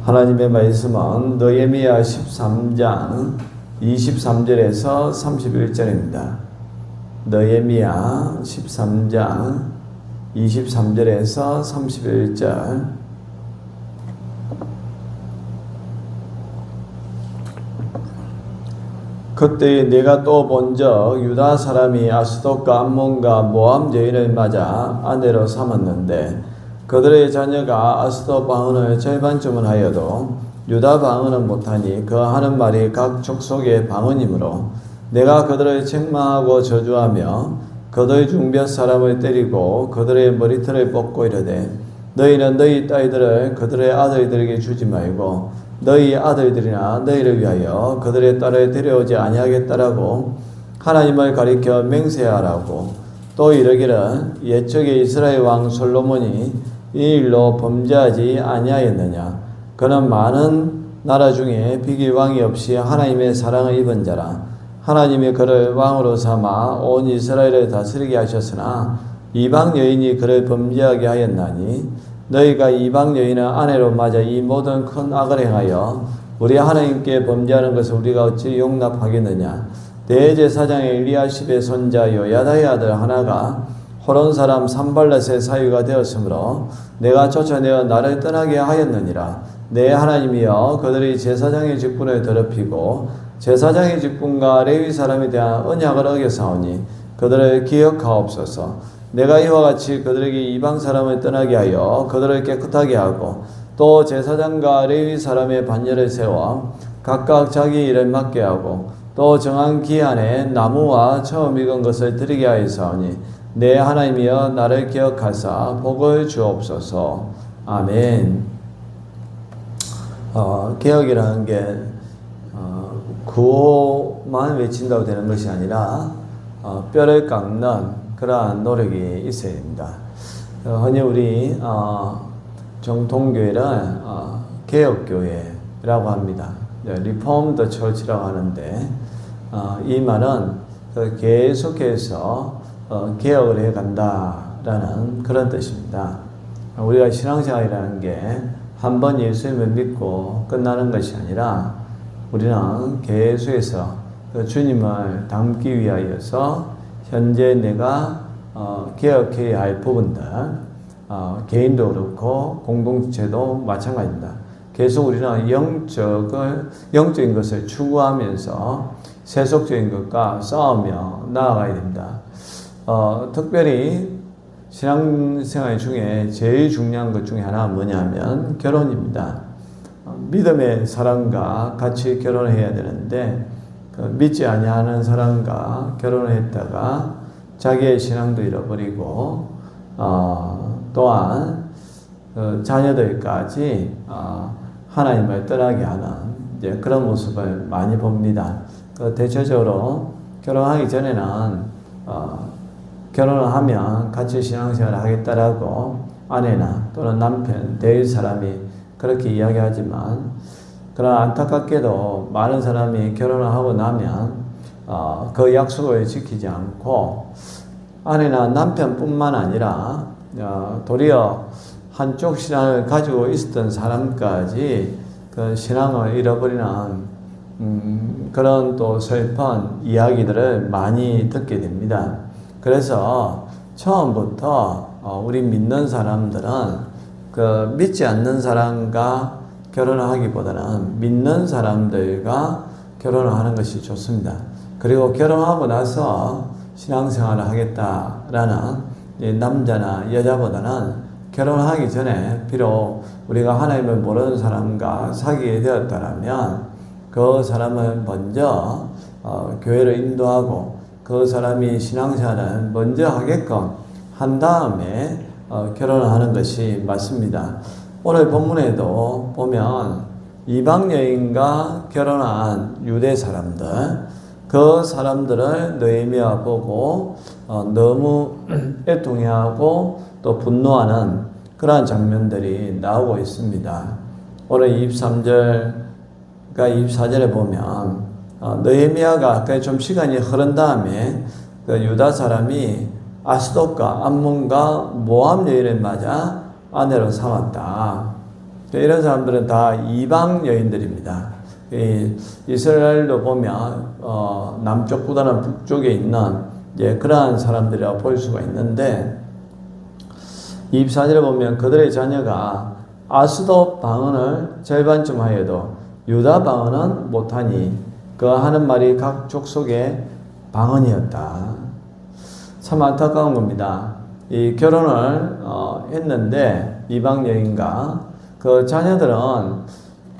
하나님의 말씀은 느헤미야 13장 23절에서 31절입니다. 느헤미야 13장 23절에서 31절. 그때 내가 또 본적 유다 사람이 아스돗과 암몬과 모함 여인을 맞아 아내로 삼았는데 그들의 자녀가 아스돗 방언을 절반쯤은 하여도 유다 방언은 못하니 그 하는 말이 각 족속의 방언이므로 내가 그들을 책망하고 저주하며 그들 중 몇 사람을 때리고 그들의 머리털을 뽑고 이르되 너희는 너희 딸들을 그들의 아들들에게 주지 말고 너희 아들들이나 너희를 위하여 그들의 딸을 데려오지 아니하겠다라고 하나님을 가리켜 맹세하라고 또 이르기를 옛적에 이스라엘 왕 솔로몬이 이 일로 범죄하지 아니하였느냐. 그는 많은 나라 중에 비길 왕이 없이 하나님의 사랑을 입은 자라. 하나님이 그를 왕으로 삼아 온 이스라엘을 다스리게 하셨으나 이방 여인이 그를 범죄하게 하였나니 너희가 이방 여인을 아내로 맞아 이 모든 큰 악을 행하여 우리 하나님께 범죄하는 것을 우리가 어찌 용납하겠느냐. 대제사장의 엘리야십의 손자 요야다의 아들 하나가 호론 사람 산발렛의 사위가 되었으므로 내가 쫓아내어 나를 떠나게 하였느니라. 내 하나님이여 그들이 제사장의 직분을 더럽히고 제사장의 직분과 레위 사람에 대한 언약을 어겨사오니 그들을 기억하옵소서. 내가 이와 같이 그들에게 이방 사람을 떠나게 하여 그들을 깨끗하게 하고 또 제사장과 레위 사람의 반열을 세워 각각 자기 일을 맡게 하고 또 정한 기한에 나무와 처음 익은 것을 드리게 하였사오니 내 하나님이여 나를 기억하사 복을 주옵소서. 아멘. 개혁이라는 게 구호만 외친다고 되는 것이 아니라 뼈를 깎는 그러한 노력이 있어야 됩니다. 흔히 우리 정통교회를 개혁교회라고 합니다. 리폼드 처치라고 하는데 이 말은 계속해서 개혁을 해간다라는 그런 뜻입니다. 우리가 신앙생활이라는 게 한 번 예수님을 믿고 끝나는 것이 아니라 우리는 계속해서 주님을 닮기 위하여서 현재 내가 개혁해야 할 부분들, 개인도 그렇고 공동체도 마찬가지입니다. 계속 우리는 영적인 것을 추구하면서 세속적인 것과 싸우며 나아가야 됩니다. 특별히 신앙생활 중에 제일 중요한 것 중에 하나가 뭐냐면 결혼입니다. 믿음의 사람과 같이 결혼을 해야 되는데 믿지 아니하는 사람과 결혼을 했다가 자기의 신앙도 잃어버리고 또한 자녀들까지 하나님을 떠나게 하는 이제 그런 모습을 많이 봅니다. 대체적으로 결혼하기 전에는 결혼을 하면 같이 신앙생활을 하겠다라고 아내나 또는 남편, 대일 사람이 그렇게 이야기하지만 그러나 안타깝게도 많은 사람이 결혼을 하고 나면 그 약속을 지키지 않고 아내나 남편뿐만 아니라 도리어 한쪽 신앙을 가지고 있었던 사람까지 그 신앙을 잃어버리는 그런 또 슬픈 이야기들을 많이 듣게 됩니다. 그래서 처음부터 우리 믿는 사람들은 그 믿지 않는 사람과 결혼을 하기보다는 믿는 사람들과 결혼을 하는 것이 좋습니다. 그리고 결혼하고 나서 신앙생활을 하겠다라는 남자나 여자보다는 결혼하기 전에 비록 우리가 하나님을 모르는 사람과 사귀게 되었다면 그 사람을 먼저 교회를 인도하고 그 사람이 신앙생활을 먼저 하게끔 한 다음에 결혼을 하는 것이 맞습니다. 오늘 본문에도 보면 이방 여인과 결혼한 유대 사람들, 그 사람들을 느헤미야 보고 너무 애통해하고 또 분노하는 그러한 장면들이 나오고 있습니다. 오늘 23절과 24절에 보면 느헤미야가 좀 시간이 흐른 다음에 그 유다 사람이 아스돗과 암몬과 모압 여인을 맞아 아내로 삼았다. 이런 사람들은 다 이방 여인들입니다. 이스라엘도 보면 남쪽보다는 북쪽에 있는 그러한 사람들이라고 볼 수가 있는데, 24절에 보면 그들의 자녀가 아스돗 방언을 절반쯤 하여도 유다 방언은 못하니 그 하는 말이 각 족속의 방언이었다. 참 안타까운 겁니다. 이 결혼을 했는데 이방 여인과 그 자녀들은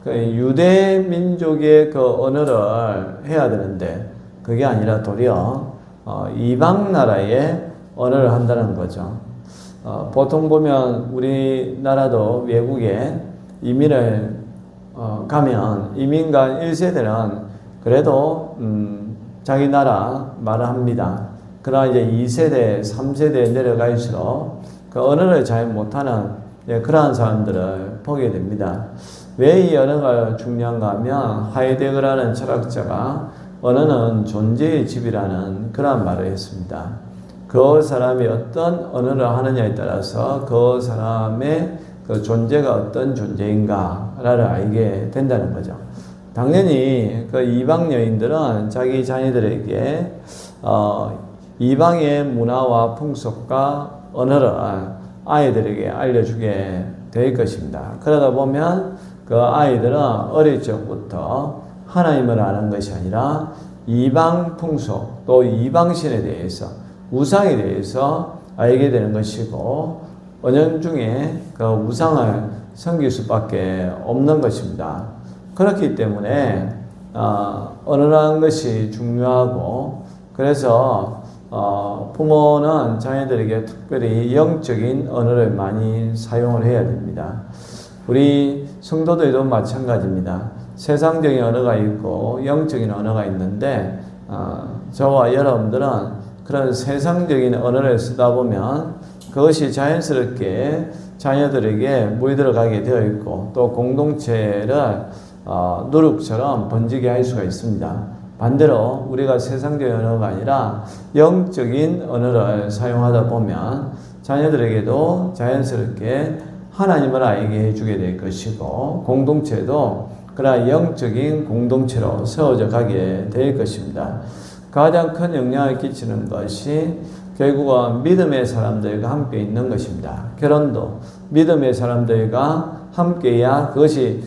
그 유대 민족의 그 언어를 해야 되는데 그게 아니라 도리어 이방 나라의 언어를 한다는 거죠. 보통 보면 우리나라도 외국에 이민을 가면 이민간 1세대는 그래도 자기 나라 말을 합니다. 그러나 이제 2세대, 3세대에 내려갈수록 그 언어를 잘 못하는 그러한 사람들을 보게 됩니다. 왜 이 언어가 중요한가 하면 하이데거라는 철학자가 언어는 존재의 집이라는 그런 말을 했습니다. 그 사람이 어떤 언어를 하느냐에 따라서 그 사람의 그 존재가 어떤 존재인가를 알게 된다는 거죠. 당연히 그 이방 여인들은 자기 자녀들에게 이방의 문화와 풍속과 언어를 아이들에게 알려주게 될 것입니다. 그러다 보면 그 아이들은 어릴 적부터 하나님을 아는 것이 아니라 이방 풍속 또 이방신에 대해서 우상에 대해서 알게 되는 것이고 은연중에 그 우상을 섬길 수밖에 없는 것입니다. 그렇기 때문에 언어라는 것이 중요하고 그래서 부모는 자녀들에게 특별히 영적인 언어를 많이 사용을 해야 됩니다. 우리 성도들도 마찬가지입니다. 세상적인 언어가 있고 영적인 언어가 있는데 저와 여러분들은 그런 세상적인 언어를 쓰다 보면 그것이 자연스럽게 자녀들에게 물들어가게 되어 있고 또 공동체를 누룩처럼 번지게 할 수가 있습니다. 반대로 우리가 세상적인 언어가 아니라 영적인 언어를 사용하다 보면 자녀들에게도 자연스럽게 하나님을 알게 해주게 될 것이고 공동체도 그러한 영적인 공동체로 세워져 가게 될 것입니다. 가장 큰 영향을 끼치는 것이 결국은 믿음의 사람들과 함께 있는 것입니다. 결혼도 믿음의 사람들과 함께해야 그것이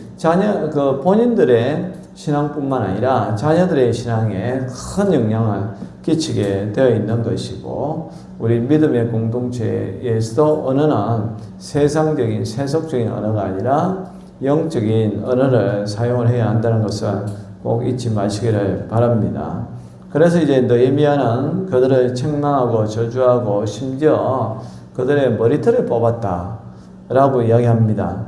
본인들의 신앙뿐만 아니라 자녀들의 신앙에 큰 영향을 끼치게 되어 있는 것이고 우리 믿음의 공동체에서도 언어는 세상적인 세속적인 언어가 아니라 영적인 언어를 사용을 해야 한다는 것을 꼭 잊지 마시기를 바랍니다. 그래서 이제 느헤미야는 그들을 책망하고 저주하고 심지어 그들의 머리털을 뽑았다라고 이야기합니다.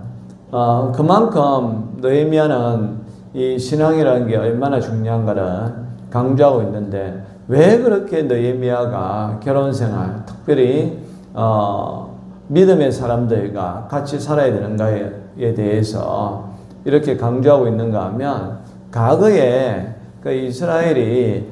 그만큼 느헤미야는 이 신앙이라는 게 얼마나 중요한가를 강조하고 있는데 왜 그렇게 느헤미야가 결혼생활 특별히 믿음의 사람들과 같이 살아야 되는가에 대해서 이렇게 강조하고 있는가 하면 과거에 그 이스라엘이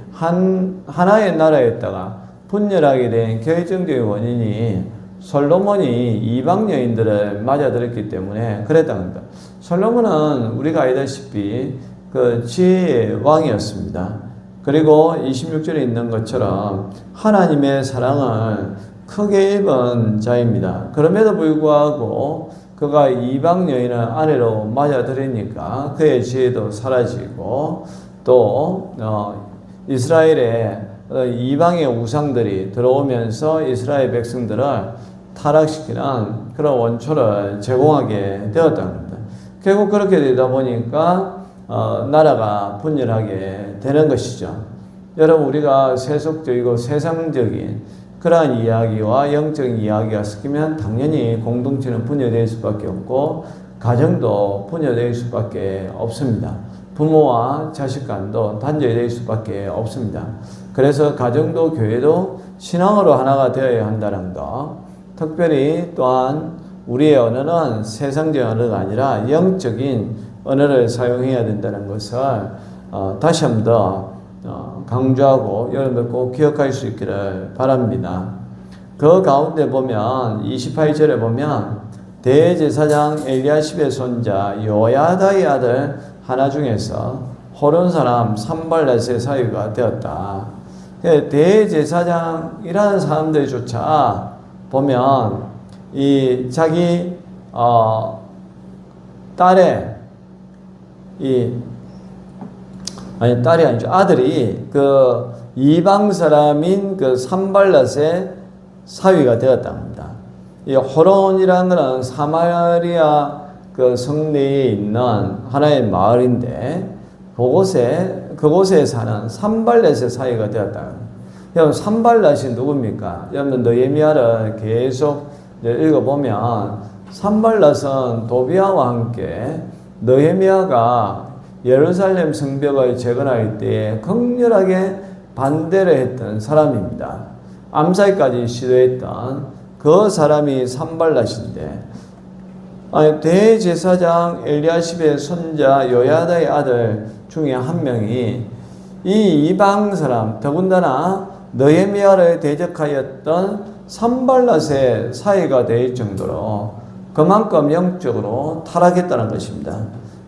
하나의 나라였다가 분열하게 된 결정적인 원인이 솔로몬이 이방 여인들을 맞아들였기 때문에 그랬다는 겁니다. 솔로몬은 우리가 알다시피 그 지혜의 왕이었습니다. 그리고 26절에 있는 것처럼 하나님의 사랑을 크게 입은 자입니다. 그럼에도 불구하고 그가 이방 여인을 아내로 맞아들이니까 그의 지혜도 사라지고 또 이스라엘에 이방의 우상들이 들어오면서 이스라엘 백성들을 타락시키는 그런 원초를 제공하게 되었다는 겁니다. 결국 그렇게 되다 보니까 나라가 분열하게 되는 것이죠. 여러분 우리가 세속적이고 세상적인 그러한 이야기와 영적인 이야기가 섞이면 당연히 공동체는 분열될 수밖에 없고 가정도 분열될 수밖에 없습니다. 부모와 자식 간도 단절될 수밖에 없습니다. 그래서 가정도 교회도 신앙으로 하나가 되어야 한다는 것. 특별히 또한 우리의 언어는 세상적 언어가 아니라 영적인 언어를 사용해야 된다는 것을 다시 한 번 더 강조하고 여러분들 꼭 기억할 수 있기를 바랍니다. 그 가운데 보면 28절에 보면 대제사장 엘리야십의 손자 요야다의 아들 하나 중에서 호론 사람 산발렛의 사위가 되었다. 대제사장이라는 사람들조차 보면 이 자기 딸의 딸이 아니죠. 아들이 그 이방 사람인 그 산발렛의 사위가 되었답니다. 이 호론이라는 것은 사마리아 그 성내에 있는 하나의 마을인데 그곳에 사는 산발렛의 사위가 되었다. 여러분 산발렛이 누굽니까? 여러분 느헤미야를 계속 읽어보면 산발렛은 도비아와 함께 느헤미야가 예루살렘 성벽을 재건할 때에 극렬하게 반대를 했던 사람입니다. 암살까지 시도했던 그 사람이 산발렛인데 대제사장 엘리야십의 손자 요야다의 아들 중에 한 명이 이 이방 사람 더군다나 느헤미야를 대적하였던 산발렛의 사이가 될 정도로 그만큼 영적으로 타락했다는 것입니다.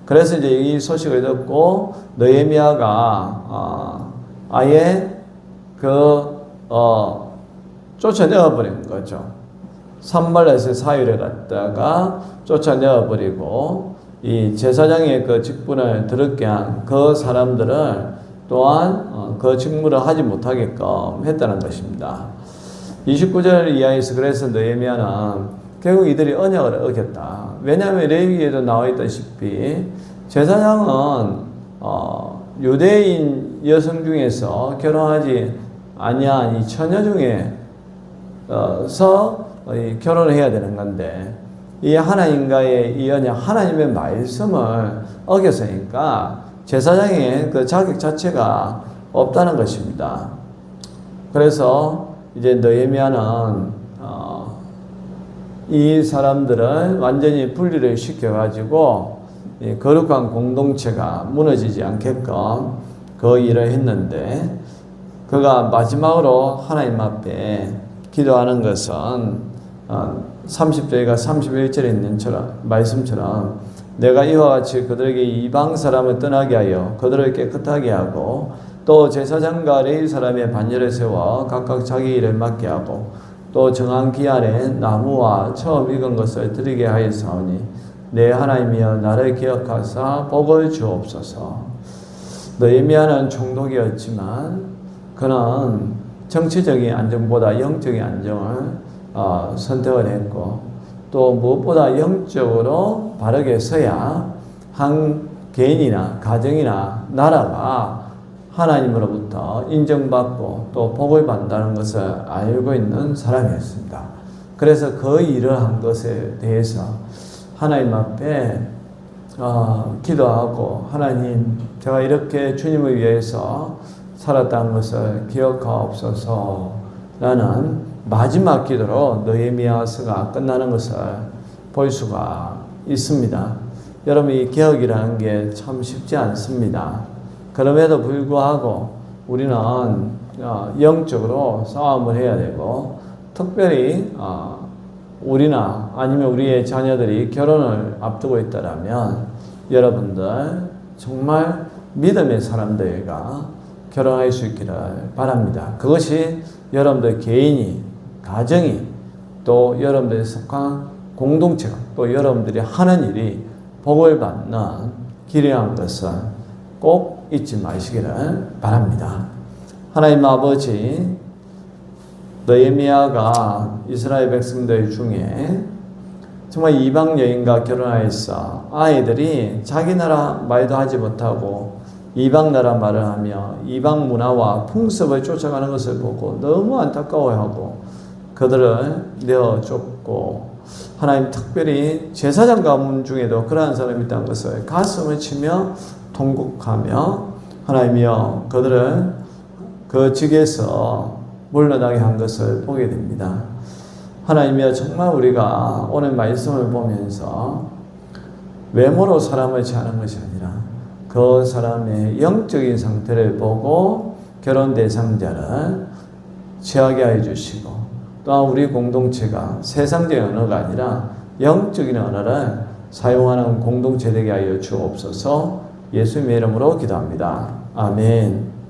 그래서 이제 이 소식을 듣고 느헤미야가 아예 쫓아내어 버린 거죠. 산발렛의 사위를 갖다가 쫓아내어 버리고 이 제사장의 그 직분을 더럽게 한 그 사람들을 또한 그 직무를 하지 못하게끔 했다는 것입니다. 29절 이하에서 그래서 느헤미야는 결국 이들이 언약을 어겼다. 왜냐하면 레위기에도 나와 있다시피 제사장은 유대인 여성 중에서 결혼하지 아니한 이 처녀 중에서 결혼을 해야 되는 건데 이 하나님과의 이 언약, 하나님의 말씀을 어겼으니까 제사장의 그 자격 자체가 없다는 것입니다. 그래서 이제 느헤미야는 이 사람들을 완전히 분리를 시켜가지고 거룩한 공동체가 무너지지 않게끔 그 일을 했는데 그가 마지막으로 하나님 앞에 기도하는 것은 30절과 31절에 있는 말씀처럼 내가 이와 같이 그들에게 이방 사람을 떠나게 하여 그들을 깨끗하게 하고 또 제사장과 레위 사람의 반열에 세워 각각 자기 일을 맡게 하고 또 정한 기한에 나무와 처음 익은 것을 드리게 하였사오니 내 하나님이여 나를 기억하사 복을 주옵소서. 느헤미야는 총독이었지만 그는 정치적인 안정보다 영적인 안정을 선택을 했고 또 무엇보다 영적으로 바르게 서야 한 개인이나 가정이나 나라가 하나님으로부터 인정받고 또 복을 받는다는 것을 알고 있는 사람이었습니다. 그래서 그 일을 한 것에 대해서 하나님 앞에 기도하고 하나님 제가 이렇게 주님을 위해서 살았다는 것을 기억하옵소서 라는 마지막 기도로 느헤미야서가 끝나는 것을 볼 수가 있습니다. 여러분 이 개혁이라는 게 참 쉽지 않습니다. 그럼에도 불구하고 우리는 영적으로 싸움을 해야 되고 특별히 우리나 아니면 우리의 자녀들이 결혼을 앞두고 있다면 여러분들 정말 믿음의 사람들과 결혼할 수 있기를 바랍니다. 그것이 여러분들 개인이 가정이 또 여러분들이 속한 공동체가 또 여러분들이 하는 일이 복을 받는 길이라는 것을 꼭 잊지 마시기를 바랍니다. 하나님 아버지 느헤미야가 이스라엘 백성들 중에 정말 이방 여인과 결혼하였어 아이들이 자기 나라 말도 하지 못하고 이방 나라 말을 하며 이방 문화와 풍습을 쫓아가는 것을 보고 너무 안타까워하고 그들을 내어줬고 하나님 특별히 제사장 가문 중에도 그러한 사람이 있다는 것을 가슴을 치며 통곡하며 하나님이여 그들을 그 직에서 물러나게 한 것을 보게 됩니다. 하나님이여 정말 우리가 오늘 말씀을 보면서 외모로 사람을 취하는 것이 아니라 그 사람의 영적인 상태를 보고 결혼 대상자를 취하게 해주시고 또한 우리 공동체가 세상적인 언어가 아니라 영적인 언어를 사용하는 공동체 되게 하여 주옵소서. 예수님의 이름으로 기도합니다. 아멘.